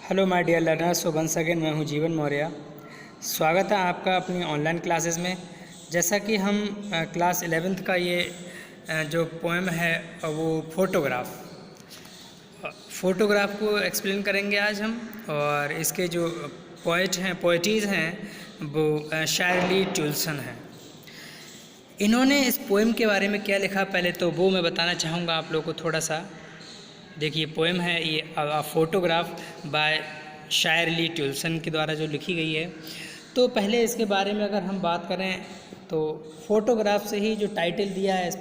Hello my dear learners, so once again मैं हूं जीवन मौर्य। स्वागत है आपका अपनी ऑनलाइन क्लासेस में। जैसा कि हम क्लास 11th का ये जो पोएम है वो फ़ोटोग्राफ को एक्सप्लेन करेंगे आज हम। और इसके जो पोइटीज़ हैं वो शायर ली ट्यूल्सन हैं। इन्होंने इस पोएम के बारे में क्या लिखा पहले तो वो मैं बताना चाहूँगा आप लोगों को थोड़ा सा। देखिए पोएम है ये फ़ोटोग्राफ बाय शायर ली ट्यूल्सन के द्वारा जो लिखी गई है। तो पहले इसके बारे में अगर हम बात करें तो फ़ोटोग्राफ से ही जो टाइटल दिया है इस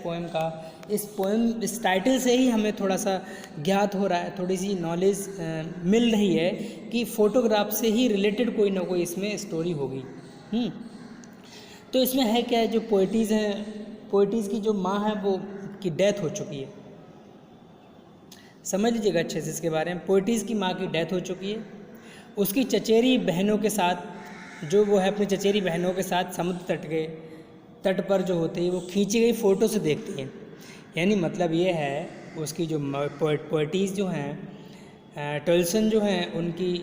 पोएम इस टाइटल से ही हमें थोड़ा सा ज्ञात हो रहा है, थोड़ी सी नॉलेज मिल रही है कि फ़ोटोग्राफ से ही रिलेटेड कोई ना कोई इसमें स्टोरी होगी। तो इसमें है क्या है, जो पोइटीज़ हैं, पोइटीज़ की जो माँ है वो की डेथ हो चुकी है। समझ लीजिएगा अच्छे से इसके बारे में। पोइटीज़ की माँ की डेथ हो चुकी है। उसकी चचेरी बहनों के साथ जो वो है अपनी चचेरी बहनों के साथ समुद्र तट पर जो होती है वो खींची गई फ़ोटो से देखती हैं। यानी मतलब ये है उसकी जो पोइटीज़ जो हैं ट्यूल्सन जो हैं उनकी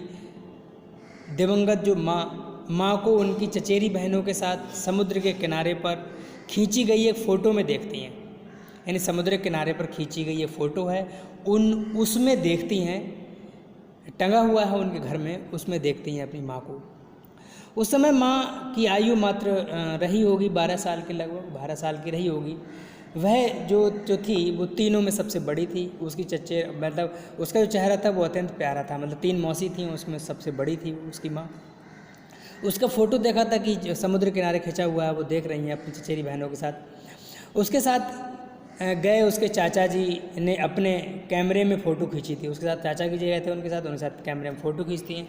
दिवंगत जो माँ को उनकी चचेरी बहनों के साथ समुद्र के किनारे पर खींची गई एक फ़ोटो में देखती हैं। यानी समुद्र के किनारे पर खींची गई ये फ़ोटो है, उसमें देखती हैं, टंगा हुआ है उनके घर में, उसमें देखती हैं अपनी माँ को। उस समय माँ की आयु मात्र रही होगी 12 साल के, लगभग 12 साल की रही होगी। वह जो थी वो तीनों में सबसे बड़ी थी। उसकी मतलब उसका जो चेहरा था वो अत्यंत प्यारा था। मतलब 3 मौसी थी, उसमें सबसे बड़ी थी उसकी माँ। उसका फ़ोटो देखा था कि जो समुद्र किनारे खिंचा हुआ है वो देख रही हैं अपनी चचेरी बहनों के साथ। उसके साथ गए उसके चाचा जी ने अपने कैमरे में फ़ोटो खींची थी। उसके साथ चाचा जी गए थे, उनके साथ कैमरे में फ़ोटो खींचती हैं।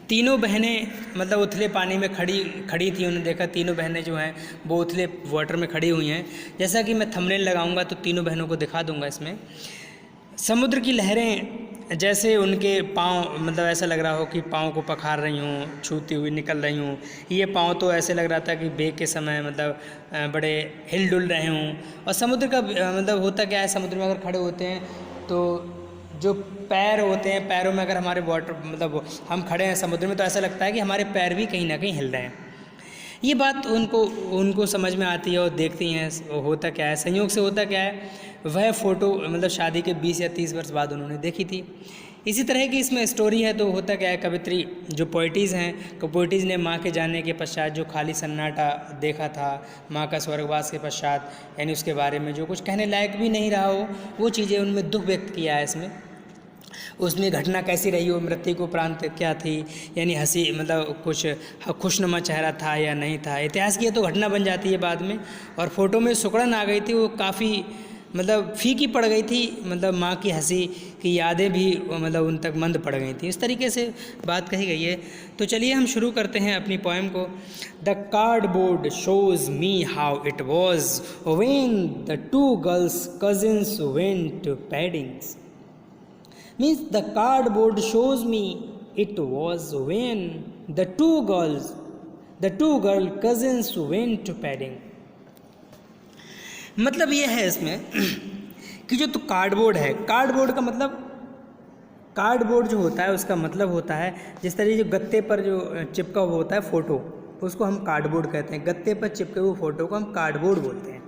तीनों बहनें मतलब उथले पानी में खड़ी थी। उन्होंने देखा तीनों बहनें जो हैं वो उथले वाटर में खड़ी हुई हैं। जैसा कि मैं थंबनेल लगाऊंगा तो तीनों बहनों को दिखा दूंगा इसमें। समुद्र की लहरें जैसे उनके पाँव, मतलब ऐसा लग रहा हो कि पाँव को पखार रही हूँ, छूती हुई निकल रही हूँ। ये पाँव तो ऐसे लग रहा था कि बेग के समय मतलब बड़े हिल डुल रहे हूँ। और समुद्र का मतलब होता क्या है, समुद्र में अगर खड़े होते हैं तो जो पैर होते हैं, पैरों में अगर हमारे मतलब हम खड़े हैं समुद्र में तो ऐसा लगता है कि हमारे पैर भी कहीं ना कहीं हिल रहे हैं। ये बात उनको समझ में आती है और देखती हैं होता क्या है। संयोग से होता क्या है, वह फ़ोटो मतलब शादी के 20 या 30 वर्ष बाद उन्होंने देखी थी। इसी तरह की इसमें स्टोरी है। तो होता क्या है, कवित्री जो पोइटीज़ हैं, पोइटीज़ ने माँ के जाने के पश्चात जो खाली सन्नाटा देखा था, माँ का स्वर्गवास के पश्चात, यानी उसके बारे में जो कुछ कहने लायक भी नहीं रहा हो, वो चीज़ें उनमें दुख व्यक्त किया है इसमें। उसमें घटना कैसी रही हो, मृत्यु को उपरांत क्या थी, यानी हंसी मतलब कुछ खुशनुमा चेहरा था या नहीं था, इतिहास की तो घटना बन जाती है बाद में। और फ़ोटो में सुकड़न आ गई थी, वो काफ़ी मतलब फीकी पड़ गई थी। मतलब माँ की हंसी की यादें भी मतलब उन तक मंद पड़ गई थी। इस तरीके से बात कही गई है। तो चलिए हम शुरू करते हैं अपनी पोएम को। The cardboard shows me how it was when the 2 girls cousins went paddings. Means the cardboard shows me it was when the two girl cousins went to padding। मतलब ये है इसमें कि जो तो कार्डबोर्ड है, कार्डबोर्ड का मतलब, कार्डबोर्ड जो होता है उसका मतलब होता है जिस तरह जो गत्ते पर जो चिपका हुआ होता है फ़ोटो, उसको हम कार्डबोर्ड कहते हैं। गत्ते पर चिपके हुए फ़ोटो को हम कार्डबोर्ड बोलते हैं,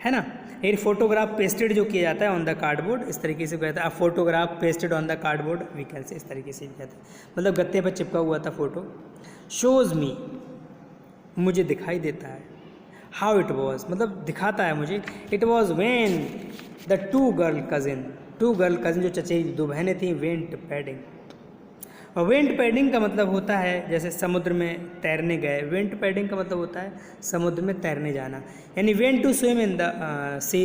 है ना। ये फोटोग्राफ पेस्टेड जो किया जाता है ऑन द कार्डबोर्ड, इस तरीके से कहते हैं। Photograph pasted on the cardboard we can say, इस तरीके से भी कहते हैं। मतलब गत्ते पर चिपका हुआ था फ़ोटो। शोज़ मी, मुझे दिखाई देता है। हाउ इट वॉज, मतलब दिखाता है मुझे। It was when the 2 girl cousin जो चचेरी 2 बहनें थीं, वेंट पैडिंग। और वेंट पैडिंग का मतलब होता है जैसे समुद्र में तैरने गए। वेंट पैडिंग का मतलब होता है समुद्र में तैरने जाना, यानी went to swim in the sea,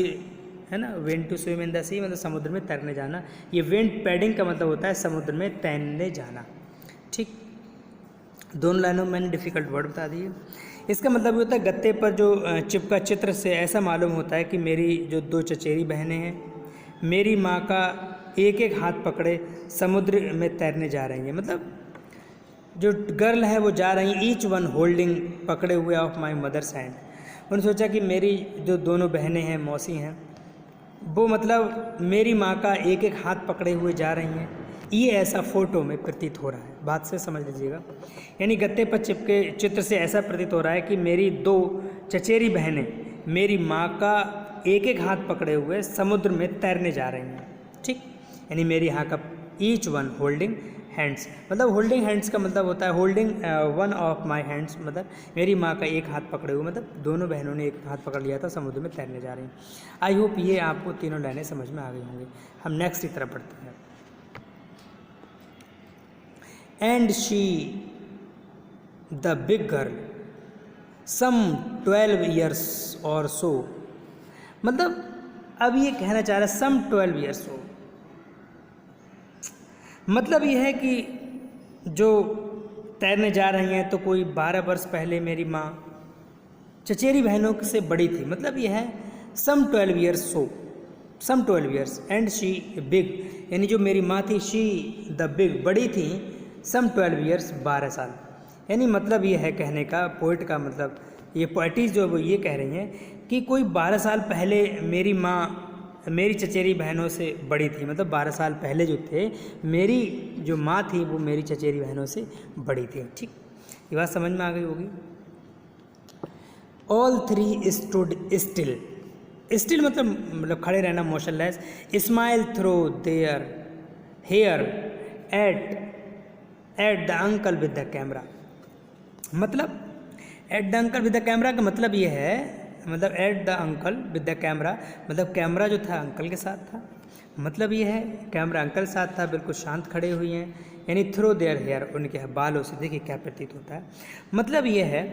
है ना। Went to swim in the sea मतलब समुद्र में तैरने जाना। ये वेंट पैडिंग का मतलब होता है समुद्र में तैरने जाना। ठीक, दोनों लाइनों में मैंने डिफ़िकल्ट वर्ड बता दिए। इसका मतलब होता है गत्ते पर जो चिपका चित्र से ऐसा मालूम होता है कि मेरी जो 2 चचेरी बहनें हैं, मेरी माँ का एक एक हाथ पकड़े समुद्र में तैरने जा रही हैं। मतलब जो गर्ल है वो जा रही, ईच वन होल्डिंग, पकड़े हुए ऑफ माई मदर्स हैंड। उन्होंने सोचा कि मेरी जो दोनों बहनें हैं, मौसी हैं, वो मतलब मेरी माँ का एक एक हाथ पकड़े हुए जा रही हैं। ये ऐसा फोटो में प्रतीत हो रहा है। बात से समझ लीजिएगा, यानी गत्ते पर चिपके चित्र से ऐसा प्रतीत हो रहा है कि मेरी दो चचेरी बहनें मेरी माँ का एक एक हाथ पकड़े हुए समुद्र में तैरने जा रही हैं। ठीक, यानी मेरी यहाँ का ईच वन होल्डिंग हैंड्स, मतलब होल्डिंग हैंड्स का मतलब होता है holding one of my hands, मतलब मेरी माँ का एक हाथ पकड़े हुए, मतलब दोनों बहनों ने एक हाथ पकड़ लिया था, समुद्र में तैरने जा रही हैं। आई होप ये आपको तीनों लाइनें समझ में आ गई होंगी। हम नेक्स्ट की तरफ बढ़ते हैं। And she the big girl some 12 years और सो, मतलब अब ये कहना चाह रहा है सम 12 years हो, मतलब ये है कि जो तैरने जा रही हैं तो कोई 12 वर्ष पहले मेरी माँ चचेरी बहनों से बड़ी थी, मतलब ये है some 12 years so, some 12 years and she big, यानी जो मेरी माँ थी शी द बिग बड़ी थी, सम 12 years 12 साल, यानी मतलब ये है कहने का पोइट का मतलब, ये पोइटिस जो वो ये कह रही हैं कि कोई 12 साल पहले मेरी माँ मेरी चचेरी बहनों से बड़ी थी, मतलब 12 साल पहले जो थे मेरी जो माँ थी वो मेरी चचेरी बहनों से बड़ी थी। ठीक, ये बात समझ में आ गई होगी। All three stood still, still मतलब खड़े रहना, motionless, smile through their hair at the uncle with the camera, मतलब at the uncle with the camera का मतलब ये है, मतलब at the uncle with the camera, मतलब कैमरा जो था अंकल के साथ था, मतलब ये है कैमरा अंकल के साथ था, बिल्कुल शांत खड़े हुई हैं, यानी थ्रो देयर हेयर, उनके बालों से देखिए क्या प्रतीत होता है, मतलब ये है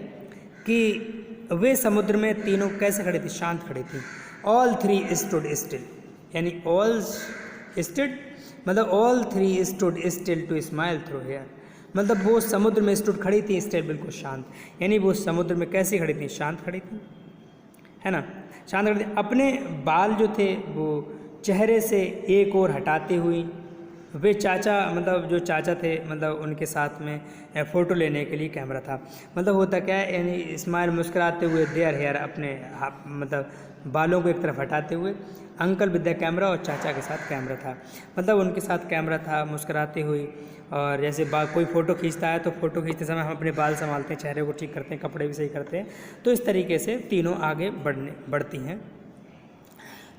कि वे समुद्र में तीनों कैसे खड़ी थी, शांत खड़ी थी। ऑल थ्री स्टूड स्टिल, यानी ऑल स्टिड, मतलब all three stood still to smile through hair, मतलब वो समुद्र में स्टूड खड़ी थी स्टिल, बिल्कुल शांत, यानी वो समुद्र में कैसे खड़ी थी, शांत खड़ी थी, है ना, शांत खड़ी थी। अपने बाल जो थे वो चेहरे से एक ओर हटाते हुई वे चाचा, मतलब जो चाचा थे, मतलब उनके साथ में फ़ोटो लेने के लिए कैमरा था, मतलब होता क्या है, यानी स्माइल मुस्कुराते हुए देयर हेयर, अपने मतलब बालों को एक तरफ हटाते हुए, अंकल विद द कैमरा, और चाचा के साथ कैमरा था, मतलब उनके साथ कैमरा था मुस्कुराते हुई, और जैसे कोई फ़ोटो खींचता है तो फ़ोटो खींचते समय हम अपने बाल संभालते हैं, चेहरे को ठीक करते हैं, कपड़े भी सही करते हैं, तो इस तरीके से तीनों आगे बढ़ती हैं,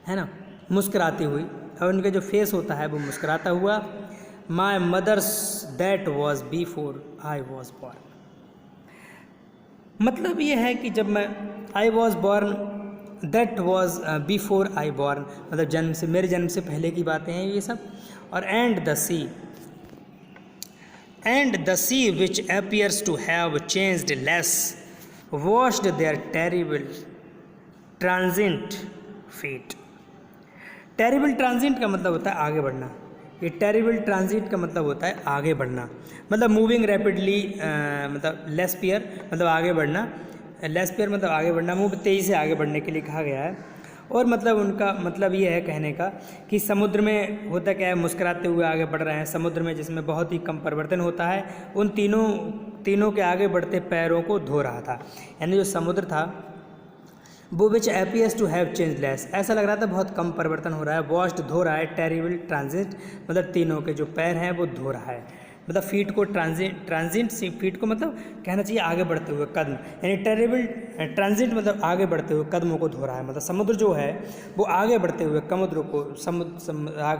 है ना, मुस्कुराती हुई, और उनका जो फेस होता है वो मुस्कुराता हुआ। My mother's that was before I was born, मतलब ये है कि जब मैं I was born, that was before I born, मतलब जन्म से, मेरे जन्म से पहले की बातें हैं ये सब। और and the sea which appears to have changed less washed their terrible transient feet, terrible transit का मतलब होता है आगे बढ़ना, ये टेरिबल ट्रांजिट का मतलब होता है आगे बढ़ना, मतलब मूविंग रैपिडली, मतलब लेस पियर, मतलब आगे बढ़ना, लेस पियर मतलब आगे बढ़ना, मूव तेज़ी से आगे बढ़ने के लिए कहा गया है। और मतलब उनका मतलब ये है कहने का कि समुद्र में होता क्या है, मुस्कुराते हुए आगे बढ़ रहे हैं समुद्र में, जिसमें बहुत ही कम परिवर्तन होता है, उन तीनों के आगे बढ़ते पैरों को धो रहा था, यानी जो समुद्र था वो which appears to have changeless, ऐसा लग रहा था बहुत कम परिवर्तन हो रहा है। वॉश्ड धो रहा है, टेरिबल ट्रांजिट मतलब तीनों के जो पैर हैं वो धो रहा है, मतलब फीट को ट्रांजिट से फीट को मतलब कहना चाहिए आगे बढ़ते हुए कदम, यानी टेरिबल ट्रांजिट मतलब आगे बढ़ते हुए कदमों को धो रहा है, मतलब समुद्र जो है वो आगे बढ़ते हुए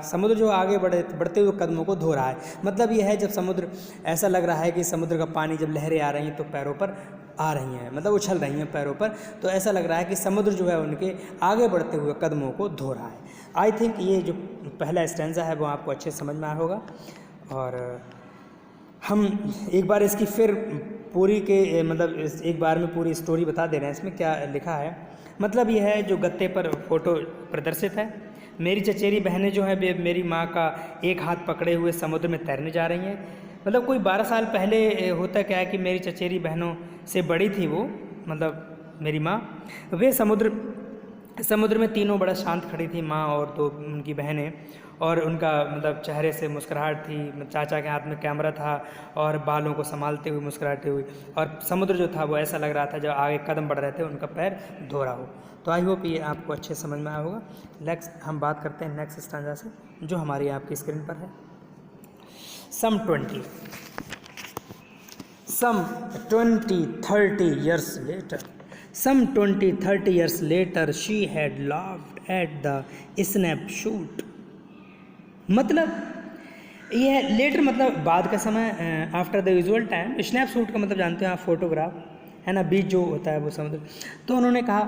समुद्र जो आगे बढ़ते हुए कदमों को धो रहा है, मतलब ये है जब समुद्र, ऐसा लग रहा है कि समुद्र का पानी जब लहरें आ रही हैं तो पैरों पर आ रही हैं, मतलब उछल रही हैं पैरों पर, तो ऐसा लग रहा है कि समुद्र जो है उनके आगे बढ़ते हुए कदमों को धो रहा है। आई थिंक ये जो पहला स्टैंजा है वो आपको अच्छे समझ में आया होगा। और हम एक बार इसकी फिर पूरी के मतलब एक बार में पूरी स्टोरी बता दे रहे हैं, इसमें क्या लिखा है। मतलब ये है जो गत्ते पर फोटो प्रदर्शित है, मेरी चचेरी बहनें जो है मेरी माँ का एक हाथ पकड़े हुए समुद्र में तैरने जा रही हैं। मतलब कोई 12 साल पहले होता क्या है कि मेरी चचेरी बहनों से बड़ी थी वो, मतलब मेरी माँ, वे समुद्र में तीनों बड़ा शांत खड़ी थी, माँ और दो उनकी बहनें, और उनका मतलब चेहरे से मुस्कुराहट थी, चाचा के हाथ में कैमरा था और बालों को संभालते हुए मुस्कुराते हुए, और समुद्र जो था वो ऐसा लग रहा था जब आगे कदम बढ़ रहे थे उनका पैर धो रहा हो। तो आई होप ये आपको अच्छे समझ में आया होगा। नेक्स्ट हम बात करते हैं नेक्स्ट स्टैंजा से जो हमारी आपकी स्क्रीन पर है। some 20-30 years later, some 20-30 years later, she had laughed at the snapshot. मतलब यह लेटर मतलब बाद का समय, after the usual time. Snapshot का मतलब जानते हैं आप, फोटोग्राफ है ना, बीच जो होता है वो समुद्र। तो उन्होंने कहा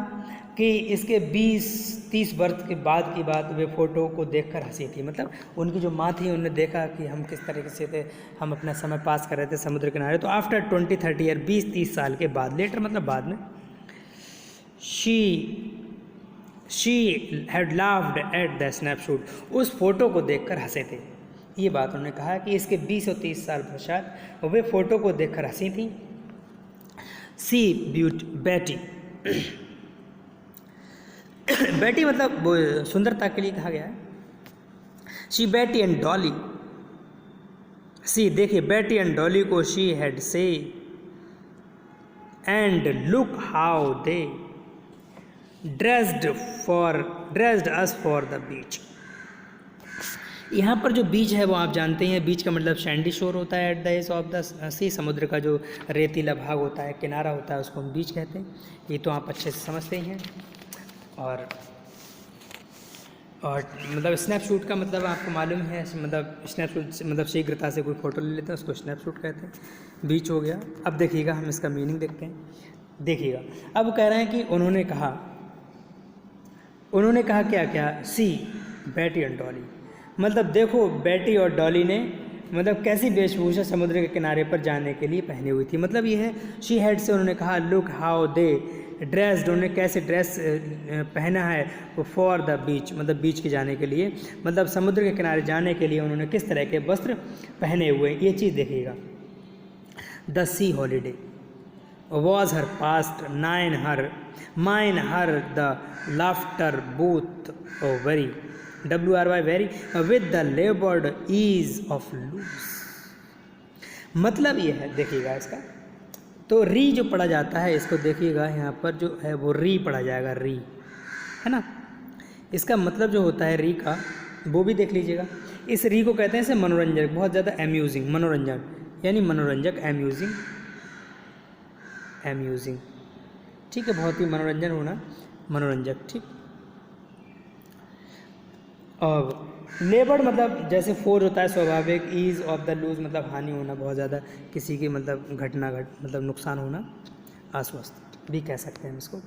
कि इसके 20-30 वर्ष के बाद की बात, वे फ़ोटो को देखकर हंसी थी। मतलब उनकी जो माँ थी उन्होंने देखा कि हम किस तरीके से थे, हम अपना समय पास कर रहे थे समुद्र किनारे। तो आफ्टर 20-30 ईयर, 20-30 साल के बाद, लेटर मतलब बाद में, she had laughed at the snapshot, उस फोटो को देखकर हंसे थे। ये बात उन्होंने कहा कि इसके 20 और 30 साल पश्चात वे फ़ोटो को देखकर हंसी थी। सी बेटी बेटी मतलब वो सुंदरता के लिए कहा गया है। शी बेटी एंड डॉली, सी देखिए बेटी एंड डॉली को शी हैड से, and look how they dressed us for the beach. यहाँ पर जो बीच है वो आप जानते हैं, बीच का मतलब सैंडी शोर होता है at the edge of the sea, समुद्र का जो रेतीला भाग होता है, किनारा होता है, उसको हम बीच कहते हैं। ये तो आप अच्छे से समझते ही हैं। और मतलब स्नैपशॉट का मतलब आपको मालूम है, मतलब स्नैपशॉट मतलब शीघ्रता से कोई फ़ोटो ले लेते हैं, उसको स्नैपशॉट कहते हैं। बीच हो गया। अब देखिएगा, हम इसका मीनिंग देखते हैं। देखिएगा, अब कह रहे हैं कि उन्होंने कहा क्या क्या, सी बेटी एंड डॉली, मतलब देखो बेटी और डॉली ने मतलब कैसी वेशभूषा समुद्र के किनारे पर जाने के लिए पहनी हुई थी। मतलब ये है, शी हैड से उन्होंने कहा, लुक हाउ दे ड्रेस्ड, उन्होंने कैसे ड्रेस पहना है, वो फॉर द बीच मतलब बीच के जाने के लिए, मतलब समुद्र के किनारे जाने के लिए उन्होंने किस तरह के वस्त्र पहने हुए, ये चीज़ देखिएगा। The C holiday was her past, mine her the laughter both, oh very, WRY very, with the labored ease of loose। मतलब ये है, देखिएगा इसका, तो री जो पढ़ा जाता है, इसको देखिएगा यहाँ पर जो है वो री पढ़ा जाएगा, री है ना। इसका मतलब जो होता है री का, वो भी देख लीजिएगा। इस री को कहते हैं इसे मनोरंजक, बहुत ज़्यादा एम्यूजिंग, मनोरंजन यानी मनोरंजक, एम्यूजिंग, ठीक है, बहुत ही मनोरंजन होना, मनोरंजक, ठीक। और लेबर मतलब जैसे फोर होता है स्वाभाविक, ईज ऑफ द लूज मतलब हानि होना, बहुत ज़्यादा किसी की मतलब मतलब नुकसान होना, आश्वस्त भी कह सकते हैं हम इसको।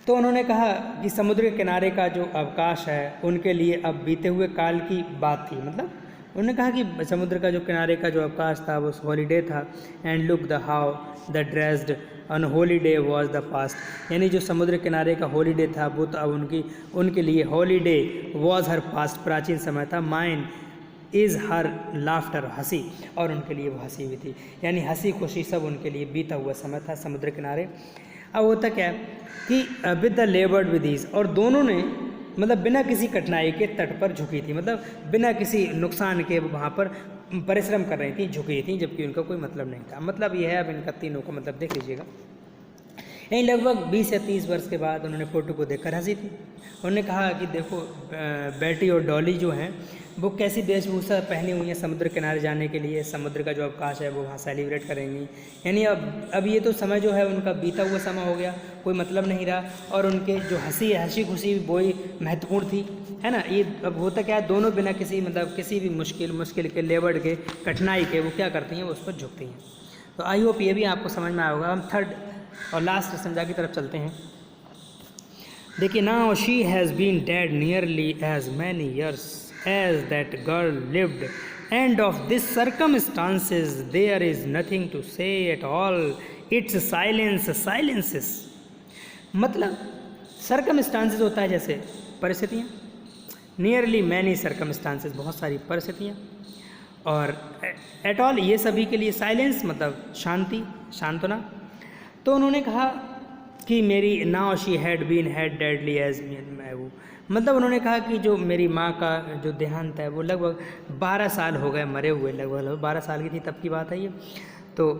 तो उन्होंने कहा कि समुद्र के किनारे का जो अवकाश है उनके लिए अब बीते हुए काल की बात थी। मतलब उन्होंने कहा कि समुद्र का जो किनारे का जो अवकाश था वो हॉलीडे था। And look the how the dressed on holiday was the past, यानी जो समुद्र किनारे का हॉलीडे था वो तो अब उनके लिए हॉलीडे वॉज हर पास्ट, प्राचीन समय था। माइन इज़ हर लाफ्टर, हंसी, और उनके लिए वो हंसी हुई थी, यानी हंसी खुशी सब उनके लिए बीता हुआ समय था समुद्र किनारे। अब होता क्या है कि with the laboured with ease, और दोनों ने मतलब बिना किसी कठिनाई के तट पर झुकी थी, मतलब बिना किसी नुकसान के वहाँ पर परिश्रम कर रही थी, झुकी थी, जबकि उनका कोई मतलब नहीं था। मतलब ये है, अब इनका तीनों का मतलब देख लीजिएगा। यहीं लगभग 20 या 30 वर्ष के बाद उन्होंने फ़ोटो को देखकर हंसी थी। उन्होंने कहा कि देखो बेटी और डॉली जो हैं वो कैसी वेशभूषा पहनी हुई है समुद्र किनारे जाने के लिए, समुद्र का जो अवकाश है वो वहाँ सेलिब्रेट करेंगी। यानी अब ये तो समय जो है उनका बीता हुआ समय हो गया, कोई मतलब नहीं रहा, और उनके जो हंसी खुशी वो ही महत्वपूर्ण थी, है ना। ये अब होता क्या है, दोनों बिना किसी मतलब किसी भी मुश्किल के, लेबर के, कठिनाई के वो क्या करती हैं, वो उस पर झुकती हैं। तो आई होप ये भी आपको समझ में आया होगा। हम थर्ड और लास्ट संज्ञा की तरफ चलते हैं। देखिए, now she has been dead nearly as many years as that girl lived, and of this circumstances there is nothing to say at all, it's silences. मतलब सर्कमस्टांसेस होता है जैसे परिस्थितियाँ, नियरली मैनी सर्कमस्टांसेस बहुत सारी परिस्थितियाँ, और एट ऑल ये सभी के लिए, साइलेंस मतलब शांति, सांत्वना। तो उन्होंने कहा कि मेरी now she had been had deadly as मैं वो, मतलब उन्होंने कहा कि जो मेरी माँ का जो देहांत है वो लगभग 12 साल हो गए मरे हुए, लगभग 12 साल की थी तब की बात है ये। तो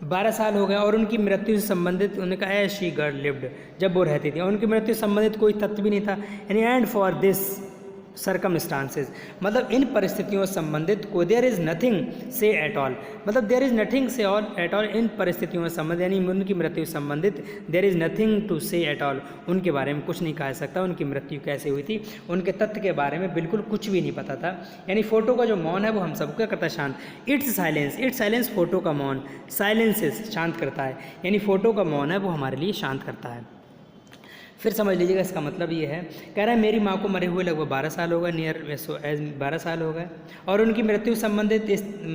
12 साल हो गए, और उनकी मृत्यु से संबंधित उन्होंने कहा एज शी गर्ल लिव्ड, जब वो रहती थी, और उनकी मृत्यु से संबंधित कोई तथ्य भी नहीं था। यानी एंड फॉर दिस सर्कमस्टांसेस, मतलब इन परिस्थितियों से संबंधित को देयर इज़ नथिंग से एट ऑल, मतलब देयर इज़ नथिंग से ऑल एट ऑल, इन परिस्थितियों से संबंधित यानी उनकी मृत्यु से संबंधित there is nothing to say at all, उनके बारे में कुछ नहीं कहा जा सकता, उनकी मृत्यु कैसे हुई थी, उनके तथ्य के बारे में बिल्कुल कुछ भी नहीं पता था। यानी फ़ोटो का जो मौन है वो हम सबको क्या करता है, शांत। इट्स साइलेंस फ़ोटो का मौन, साइलेंसेस शांत करता है, यानी फ़ोटो का मौन है वो हमारे लिए शांत करता है। फिर समझ लीजिएगा इसका मतलब ये है, कह रहा है मेरी माँ को मरे हुए लगभग 12 साल हो गए, नियर एज 12 साल हो गए, और उनकी मृत्यु संबंधित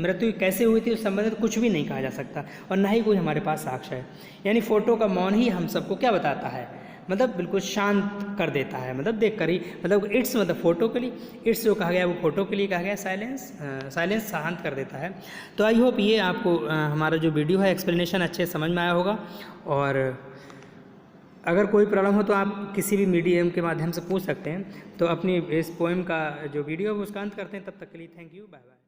मृत्यु कैसे हुई थी उस संबंधित कुछ भी नहीं कहा जा सकता और ना ही कोई हमारे पास साक्ष्य है। यानी फ़ोटो का मौन ही हम सबको क्या बताता है, मतलब बिल्कुल शांत कर देता है, मतलब देख कर ही, मतलब इट्स मतलब फ़ोटो के लिए, इट्स जो कहा गया वो फ़ोटो के लिए कहा गया, साइलेंस शांत कर देता है। तो आई होप ये आपको हमारा जो वीडियो है एक्सप्लेनेशन अच्छे समझ में आया होगा, और अगर कोई प्रॉब्लम हो तो आप किसी भी मीडियम के माध्यम से पूछ सकते हैं। तो अपनी इस पोएम का जो वीडियो है वो उसका अंत करते हैं, तब तक के लिए थैंक यू, बाय बाय।